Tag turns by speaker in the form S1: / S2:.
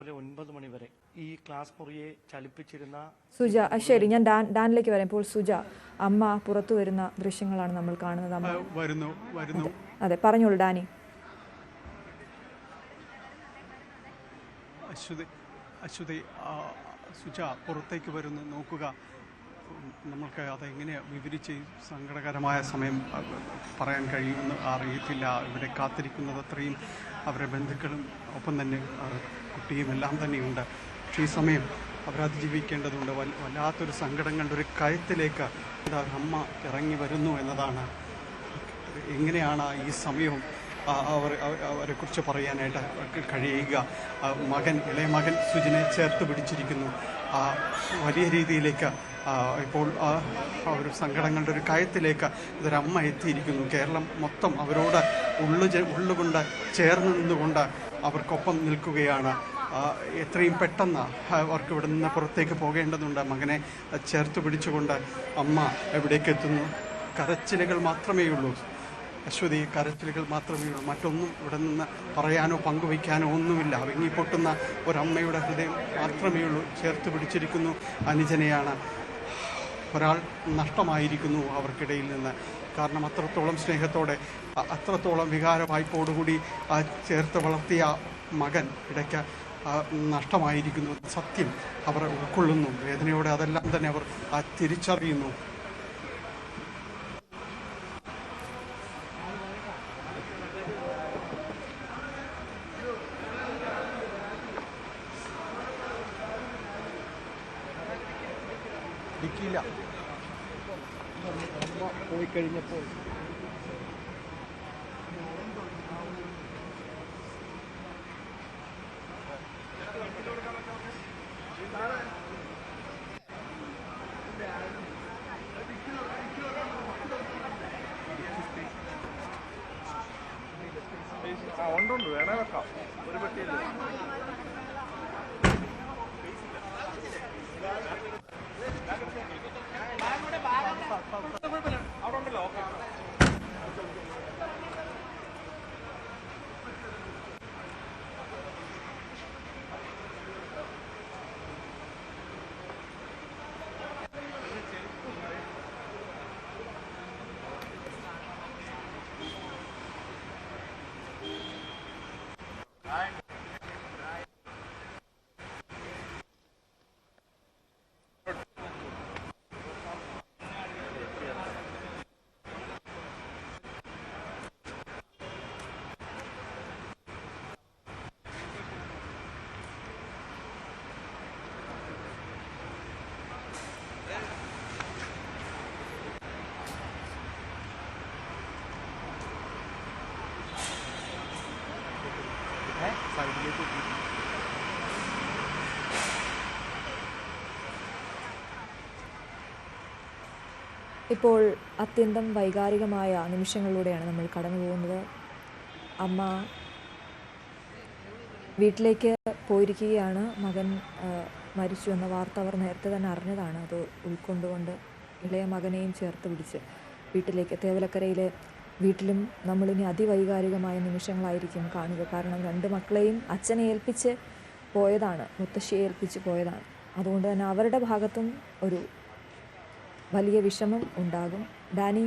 S1: രാവിലെ 9 മണി വരെ ഈ ക്ലാസ് മുറിയെ ചലിപ്പിച്ചിരുന്ന
S2: സുജ. ശരി, ഞാൻ ഡാനിലേക്ക് വരാം. ഇപ്പോൾ സുജ, അമ്മ പുറത്തു വരുന്ന ദൃശ്യങ്ങളാണ് നമ്മൾ കാണുന്നത്. അമ്മ
S3: വരുന്നു.
S2: അതെ, പറഞ്ഞോളൂ ഡാനി.
S3: അശ്വതി, സുജ പുറത്തേക്ക് വരുന്നു. നോക്കുക, നമ്മൾക്ക് അതെങ്ങനെ വിവരിച്ച് സങ്കടകരമായ സമയം പറയാൻ കഴിയുമെന്ന് അറിയത്തില്ല. ഇവിടെ കാത്തിരിക്കുന്നത് അത്രയും അവരുടെ ബന്ധുക്കളും ഒപ്പം തന്നെ കുട്ടിയും എല്ലാം തന്നെയുണ്ട്. പക്ഷേ ഈ സമയം അവരതിജീവിക്കേണ്ടതുണ്ട്. വല്ലാത്തൊരു സങ്കടങ്ങളുടെ ഒരു കയത്തിലേക്ക് അമ്മ ഇറങ്ങി വരുന്നു എന്നതാണ്. എങ്ങനെയാണ് ഈ സമയവും അവരെക്കുറിച്ച് പറയാനായിട്ട് കഴിയുക? ഇളയ മകൻ സുജിനെ ചേർത്ത് പിടിച്ചിരിക്കുന്നു. വലിയ രീതിയിലേക്ക് ഇപ്പോൾ ഒരു സങ്കടങ്ങളുടെ ഒരു കയത്തിലേക്ക് ഇതൊരമ്മ എത്തിയിരിക്കുന്നു. കേരളം മൊത്തം അവരോട് ഉള്ളുകൊണ്ട് ചേർന്ന് നിന്നുകൊണ്ട് അവർക്കൊപ്പം നിൽക്കുകയാണ്. എത്രയും പെട്ടെന്ന് അവർക്ക് ഇവിടെ നിന്ന് പുറത്തേക്ക് പോകേണ്ടതുണ്ട്. മകനെ ചേർത്ത് പിടിച്ചുകൊണ്ട് അമ്മ എവിടേക്ക് എത്തുന്നു? കരച്ചിലുകൾ മാത്രമേ ഉള്ളൂ അശ്വതി, കരച്ചിലുകൾ മാത്രമേ ഉള്ളൂ. മറ്റൊന്നും ഇവിടെ നിന്ന് പറയാനോ പങ്കുവയ്ക്കാനോ ഒന്നുമില്ല. വിങ്ങിപ്പൊട്ടുന്ന ഒരമ്മയുടെ ഹൃദയം മാത്രമേ ഉള്ളൂ. ചേർത്ത് പിടിച്ചിരിക്കുന്നു അനുജനെയാണ്. ഒരാൾ നഷ്ടമായിരിക്കുന്നു അവർക്കിടയിൽ നിന്ന്. കാരണം അത്രത്തോളം സ്നേഹത്തോടെ, അത്രത്തോളം വികാര വായ്പോടുകൂടി ചേർത്ത് വളർത്തിയ മകൻ ഇടയ്ക്ക് നഷ്ടമായിരിക്കുന്നു. സത്യം അവർ ഉൾക്കൊള്ളുന്നു. വേദനയോടെ അതെല്ലാം തന്നെ അവർ തിരിച്ചറിയുന്നു. ഇടിക്കില്ല പോയി കഴിഞ്ഞപ്പോൾ
S4: ഉണ്ട്, വേണേ വെക്കാം. ഒരു പെട്ടിയില്ല. അവിടെ ഉണ്ടല്ലോ. ഓക്കെ.
S2: ഇപ്പോൾ അത്യന്തം വൈകാരികമായ നിമിഷങ്ങളിലൂടെയാണ് നമ്മൾ കടന്നു പോകുന്നത്. അമ്മ വീട്ടിലേക്ക് പോയിരിക്കുകയാണ്. മകൻ മരിച്ചു എന്ന വാർത്ത അവർ നേരത്തെ തന്നെ അറിഞ്ഞതാണ്. അത് ഉൾക്കൊണ്ടുകൊണ്ട് ഇളയ മകനെയും ചേർത്ത് പിടിച്ച് വീട്ടിലേക്ക്, തേവലക്കരയിലെ വീട്ടിലും നമ്മളിനി അതിവൈകാരികമായ നിമിഷങ്ങളായിരിക്കും കാണുക. കാരണം 2 മക്കളെയും അച്ഛനെ ഏൽപ്പിച്ച് പോയതാണ്, മുത്തശ്ശിയെ ഏൽപ്പിച്ച് പോയതാണ്. അതുകൊണ്ട് തന്നെ അവരുടെ ഭാഗത്തും ഒരു വലിയ വിഷമം ഉണ്ടാകും. ഡാനി,